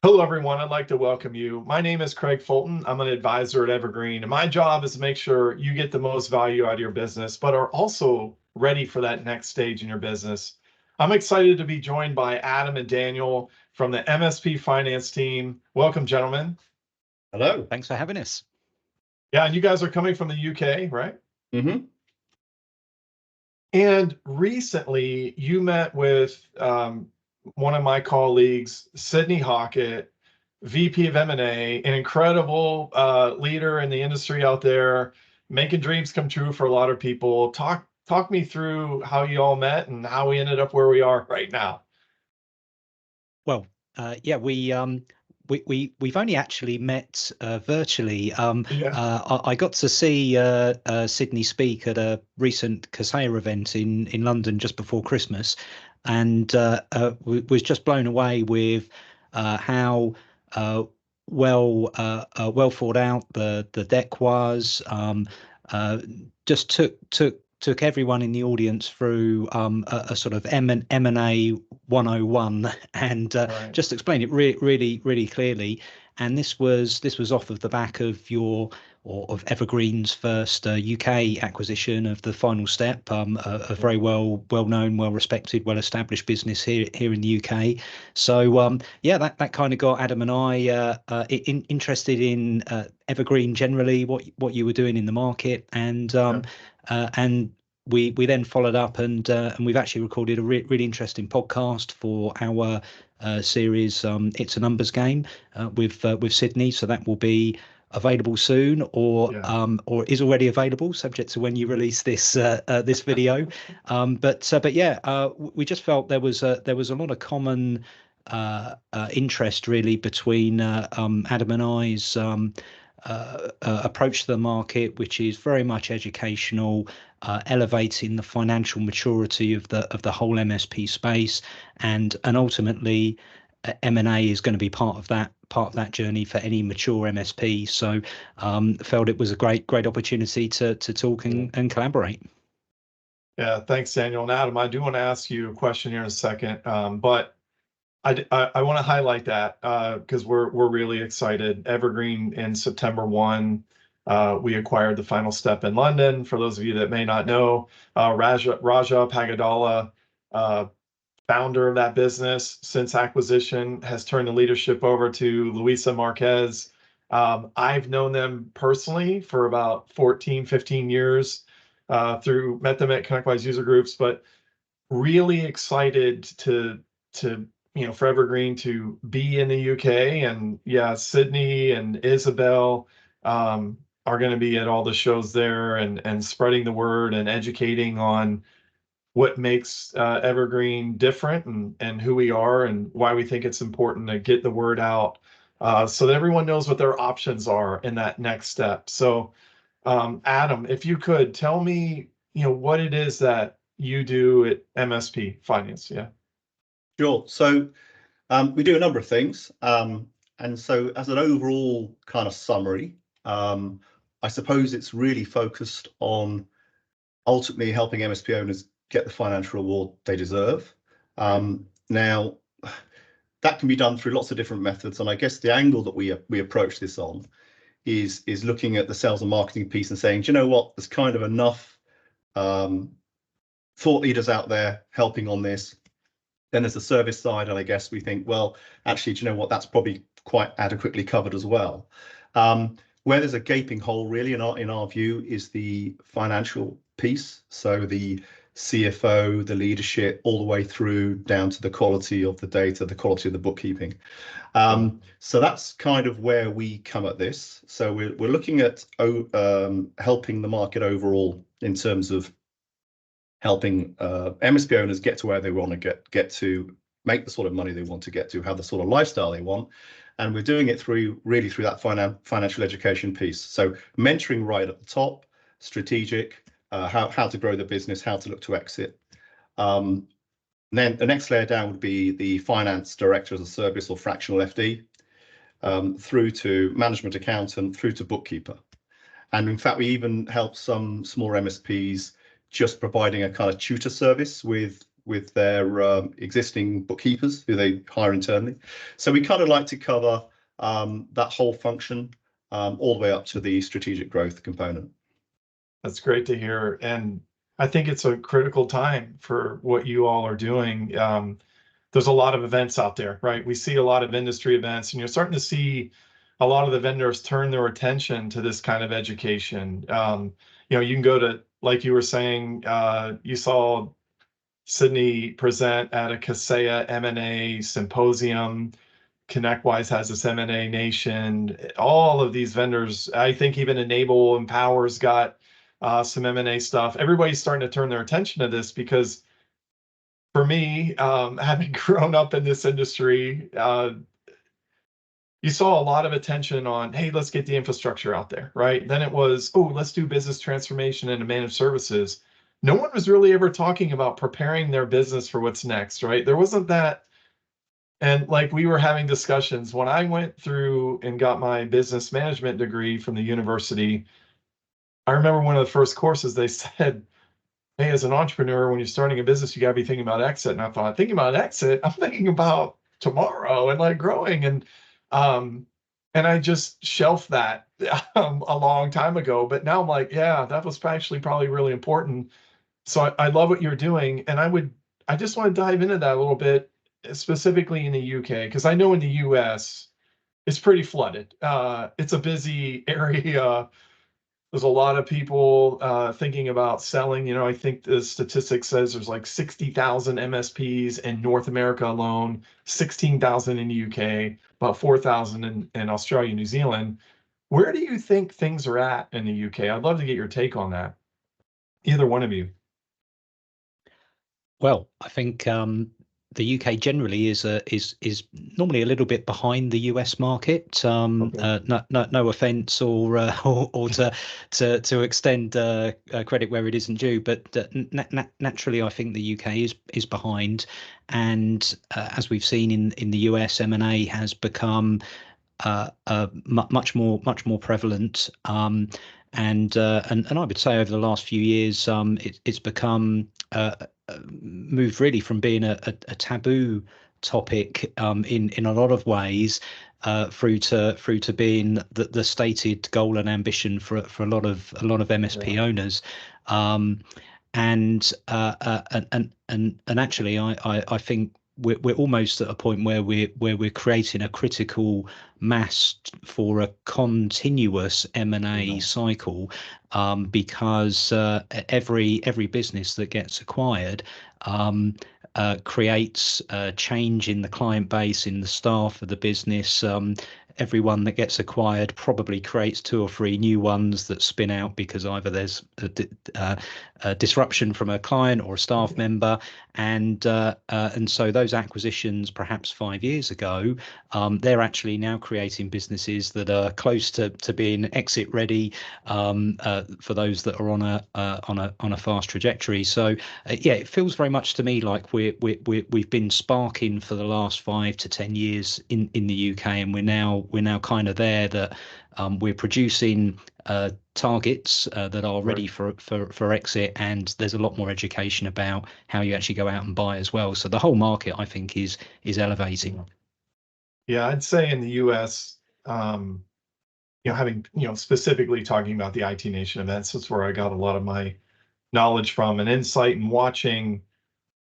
Hello, everyone. I'd like to welcome you. My name is Craig Fulton. I'm an advisor at Evergreen, and my job is to make sure you get the most value out of your business, but are also ready for that next stage in your business. I'm excited to be joined by Adam and Daniel from the MSP finance team. Welcome, gentlemen. Hello. Thanks for having us. Yeah, and you guys are coming from the UK, right? Mm-hmm. And recently, you met with one of my colleagues, Sydney Hockett, VP of M&A, an incredible leader in the industry out there, making dreams come true for a lot of people. Talk me through how you all met and how we ended up where we are right now. Well, yeah, we've only actually met virtually. I got to see Sydney speak at a recent Kaseya event in London just before Christmas, and was just blown away with how well thought out the deck was. Just took everyone in the audience through a sort of M&A 101 and Right. just explained it really clearly. And this was off of the back of of Evergreen's first UK acquisition of the Final Step, a very well known, well respected, well established business here in the UK. So yeah, that kind of got Adam and I interested in Evergreen generally, what you were doing in the market, and we then followed up and we've actually recorded a really interesting podcast for our series. It's a numbers game with Sydney, so that will be available soon, or is already available, subject to when you release this this video. But yeah, we just felt there was a lot of common interest really between Adam and I's approach to the market, which is very much educational, elevating the financial maturity of the whole MSP space, and ultimately M&A is going to be part of that journey for any mature MSP. So felt it was a great opportunity to talk and collaborate. Yeah, thanks, Daniel. And Adam, I do want to ask you a question here in a second, but I want to highlight that because we're really excited. Evergreen in September 1, we acquired the Final Step in London. For those of you that may not know, Raja Pagadala, founder of that business since acquisition, has turned the leadership over to Luisa Marquez. I've known them personally for about 15 years met them at ConnectWise user groups, but really excited to for Evergreen to be in the UK. And yeah, Sydney and Isabel are going to be at all the shows there and spreading the word and educating on what makes Evergreen different and who we are and why we think it's important to get the word out so that everyone knows what their options are in that next step. So Adam, if you could tell me, what it is that you do at MSP Finance. Yeah. Sure. So we do a number of things. And so as an overall kind of summary, I suppose it's really focused on ultimately helping MSP owners get the financial reward they deserve. Now, that can be done through lots of different methods. And I guess the angle that we approach this on is looking at the sales and marketing piece and saying, do you know what, there's kind of enough thought leaders out there helping on this. Then there's the service side, and I guess we think, well, actually, do you know what, that's probably quite adequately covered as well. Where there's a gaping hole really in our view is the financial piece. So the CFO, the leadership, all the way through down to the quality of the data, the quality of the bookkeeping. So that's kind of where we come at this. So we're looking at helping the market overall in terms of helping MSP owners get to where they want to get to, make the sort of money they want to get to, have the sort of lifestyle they want. And we're doing it through that financial education piece. So mentoring right at the top, strategic, how to grow the business, how to look to exit. And then the next layer down would be the finance director as a service or fractional FD, through to management accountant, through to bookkeeper. And in fact, we even help some small MSPs just providing a kind of tutor service with with their existing bookkeepers who they hire internally. So we kind of like to cover that whole function all the way up to the strategic growth component. That's great to hear. And I think it's a critical time for what you all are doing. There's a lot of events out there, right? We see a lot of industry events, and you're starting to see a lot of the vendors turn their attention to this kind of education. You can go to, like you were saying, you saw Sydney present at a Kaseya M&A symposium. ConnectWise has this M&A Nation. All of these vendors, I think even Enable, Empower's got some M&A stuff. Everybody's starting to turn their attention to this because for me, having grown up in this industry, you saw a lot of attention on, hey, let's get the infrastructure out there, right? Then it was, oh, let's do business transformation into managed services. No one was really ever talking about preparing their business for what's next, right? There wasn't that. And like we were having discussions when I went through and got my business management degree from the university. I remember one of the first courses they said, hey, as an entrepreneur, when you're starting a business, you got to be thinking about exit. And I thought, thinking about exit, I'm thinking about tomorrow and like growing. Um, and I just shelved that a long time ago. But now I'm like, yeah, that was actually probably really important. So I love what you're doing. And I just want to dive into that a little bit, specifically in the UK, because I know in the US, it's pretty flooded. It's a busy area. There's a lot of people thinking about selling. I think the statistic says there's like 60,000 MSPs in North America alone, 16,000 in the UK, about 4,000 in Australia, New Zealand. Where do you think things are at in the UK? I'd love to get your take on that. Either one of you. Well, I think the UK generally is normally a little bit behind the US market. Okay. No offence or to extend credit where it isn't due, but naturally, I think the UK is behind, and as we've seen in the US, M&A has become much more prevalent. And I would say over the last few years, it's become moved really from being a taboo topic in a lot of ways through to being the stated goal and ambition for a lot of MSP owners. And actually, I think we're almost at a point where we're creating a critical mass for a continuous M&A cycle, because every business that gets acquired creates change in the client base, in the staff of the business. Everyone that gets acquired probably creates 2 or 3 new ones that spin out because either there's a disruption from a client or a staff member, and so those acquisitions, perhaps 5 years ago, they're actually now creating businesses that are close to being exit ready, for those that are on a fast trajectory. So yeah, it feels very much to me like we've been sparking for the last 5 to 10 years in the UK, and we're now kind of there, that we're producing targets that are ready for exit, and there's a lot more education about how you actually go out and buy as well. So the whole market, I think, is elevating. Yeah, I'd say in the US, having, specifically talking about the IT Nation events, that's where I got a lot of my knowledge from and insight, and watching,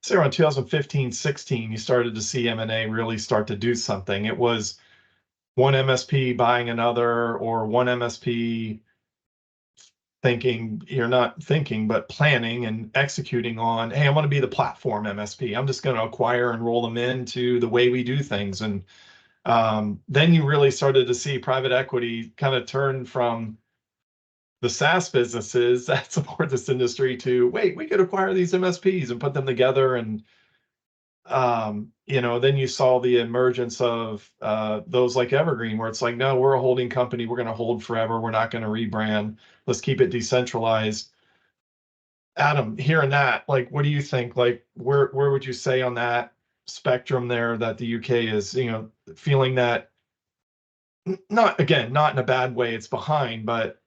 say around 2015, 16, you started to see M&A really start to do something. It was one MSP buying another, or one MSP you're not thinking, but planning and executing on, hey, I'm going to be the platform MSP. I'm just going to acquire and roll them into the way we do things. And then you really started to see private equity kind of turn from the SaaS businesses that support this industry to, wait, we could acquire these MSPs and put them together. And then you saw the emergence of those like Evergreen, where it's like, no, we're a holding company. We're going to hold forever. We're not going to rebrand. Let's keep it decentralized. Adam, hearing that, like, what do you think? Like, where would you say on that spectrum there that the UK is, feeling that, not in a bad way, it's behind, but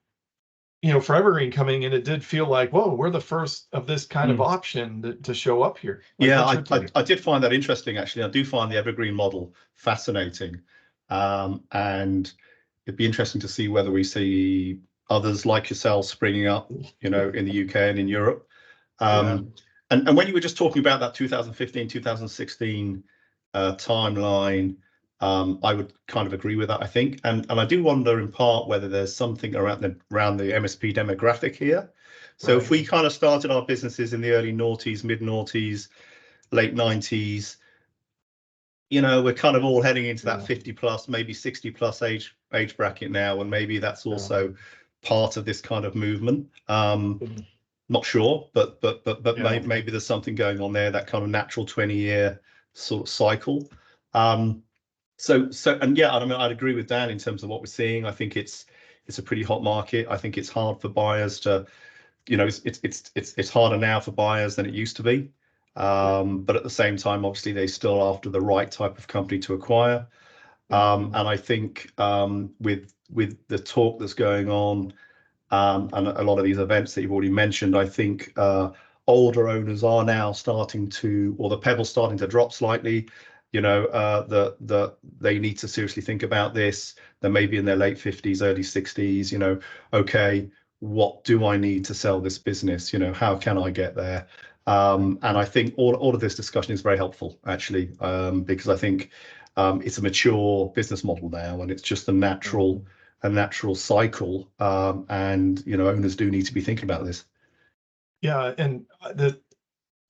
for Evergreen coming in, it did feel like, whoa, we're the first of this kind of option to show up here. Like, Yeah, what's your take? I did find that interesting, actually. I do find the Evergreen model fascinating. And it'd be interesting to see whether we see others like yourself springing up, in the UK and in Europe. And when you were just talking about that 2015, 2016 timeline, I would kind of agree with that, I think. And I do wonder in part whether there's something around the MSP demographic here. So if we kind of started our businesses in the early noughties, mid noughties, late 90s, we're kind of all heading into that 50 plus, maybe 60 plus age bracket now, and maybe that's also part of this kind of movement. Not sure, but maybe there's something going on there, that kind of natural 20-year sort of cycle. So and yeah, I mean, I'd agree with Dan in terms of what we're seeing. I think it's a pretty hot market. I think it's hard for buyers to, it's harder now for buyers than it used to be. But at the same time, obviously, they're still after the right type of company to acquire. And I think with the talk that's going on, and a lot of these events that you've already mentioned, I think older owners are now starting to, or the pebble's starting to drop slightly. They need to seriously think about this. They may be in their late 50s, early 60s. Okay, what do I need to sell this business? How can I get there? And I think all of this discussion is very helpful, actually, because I think it's a mature business model now, and it's just a natural cycle. And owners do need to be thinking about this. Yeah, and the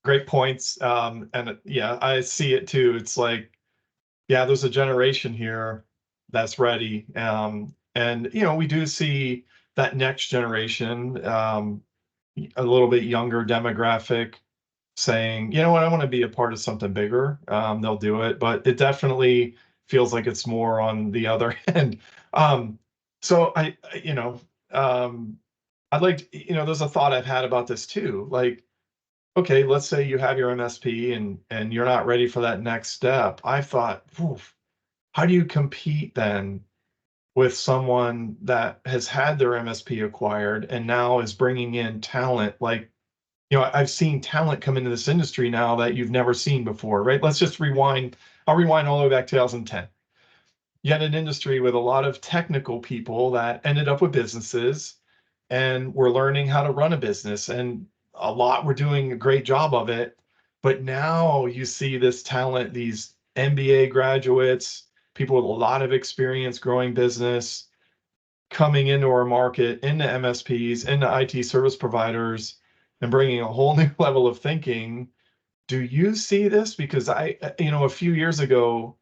great points. And yeah, I see it too. It's like, there's a generation here that's ready. And we do see that next generation, a little bit younger demographic, saying, you know what, I want to be a part of something bigger. They'll do it, but it definitely feels like it's more on the other end. So I'd like, there's a thought I've had about this too. Like, okay, let's say you have your MSP and you're not ready for that next step. I thought, how do you compete then with someone that has had their MSP acquired and now is bringing in talent? Like, I've seen talent come into this industry now that you've never seen before, right? Let's just rewind. I'll rewind all the way back to 2010. You had an industry with a lot of technical people that ended up with businesses and were learning how to run a business, and a lot were doing a great job of it. But now you see this talent, these MBA graduates, people with a lot of experience growing business, coming into our market, into MSPs, into IT service providers, and bringing a whole new level of thinking. Do you see this? Because a few years ago,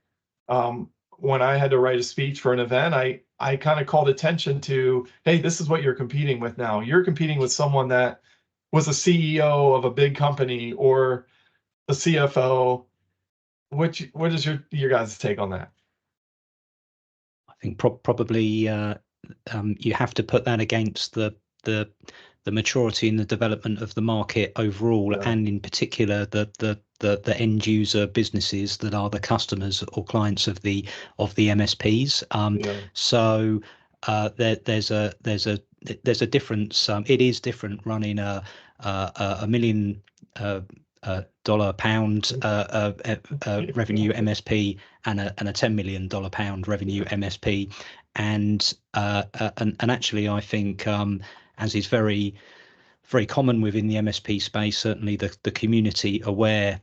when I had to write a speech for an event, I kind of called attention to, hey, this is what you're competing with now. You're competing with someone that was a CEO of a big company or a CFO. What is your guys' take on that? I think probably you have to put that against the maturity and the development of the market overall, and in particular the end user businesses that are the customers or clients of the MSPs. So there's a difference. It is different running a $1 million pound revenue MSP and a $10 million pound revenue MSP, and actually I think as is very common within the MSP space, certainly the community aware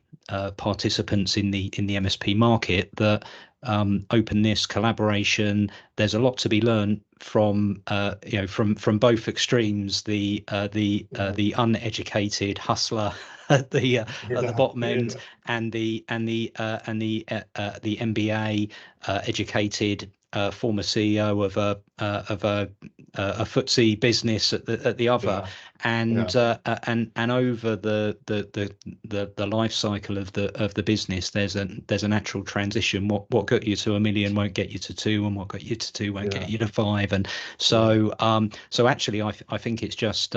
participants in the MSP market, that openness, collaboration, there's a lot to be learned from from both extremes, the uneducated hustler at the bottom end, and the MBA educated former CEO of a FTSE business at the other, and over the life cycle of the business, there's a natural transition. What got you to $1 million won't get you to 2, and what got you to 2 won't get you to 5, and so actually I think it's just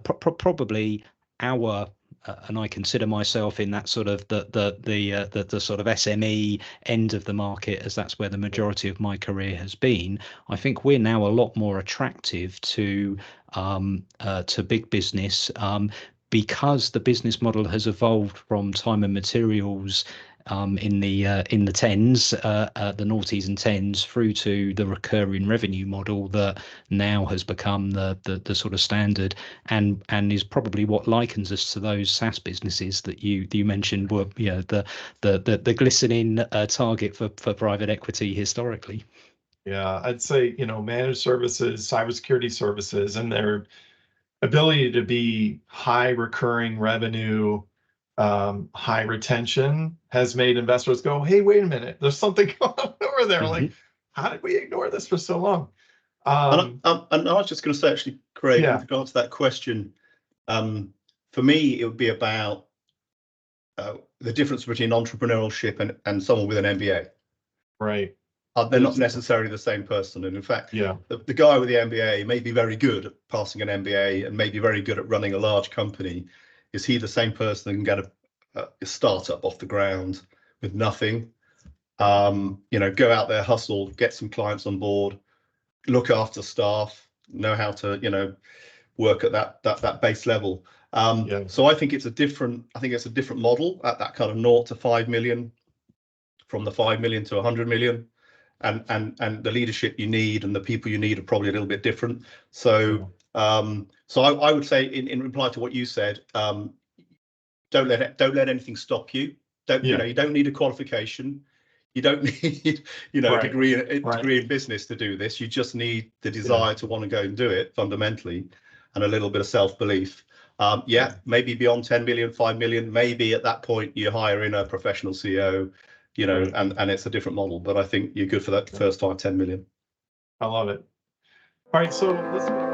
probably our and I consider myself in that sort of the sort of SME end of the market, as that's where the majority of my career has been. I think we're now a lot more attractive to big business, because the business model has evolved from time and materials in the tens, the noughties and tens, through to the recurring revenue model that now has become the sort of standard, and is probably what likens us to those SaaS businesses that you mentioned were, you know, the glistening target for private equity historically. Yeah, I'd say, you know, managed services, cybersecurity services, and their ability to be high recurring revenue, high retention has made investors go, hey, wait a minute, there's something going on over there. Like, how did we ignore this for so long? And I was just going to say, actually, Craig, Yeah. with regards to that question, for me, it would be about the difference between entrepreneurship and someone with an MBA. Right. They're not necessarily the same person. And in fact, Yeah. the guy with the MBA may be very good at passing an MBA and may be very good at running a large company. Is he the same person that can get a startup off the ground with nothing? You know, go out there, hustle, get some clients on board, look after staff, know how to, you know, work at that base level. So I think it's a different model at that kind of 0 to 5 million, from the 5 million to 100 million. And the leadership you need and the people you need are probably a little bit different. So I would say, in reply to what you said, don't let anything stop you. You know, you don't need a qualification. You don't need, you know, a degree in business to do this. You just need the desire to want to go and do it, fundamentally, and a little bit of self-belief. Maybe beyond 10 million, 5 million, maybe at that point you hire in a professional CEO, you know, and it's a different model. But I think you're good for that first 5-10 million. I love it. All right, so let's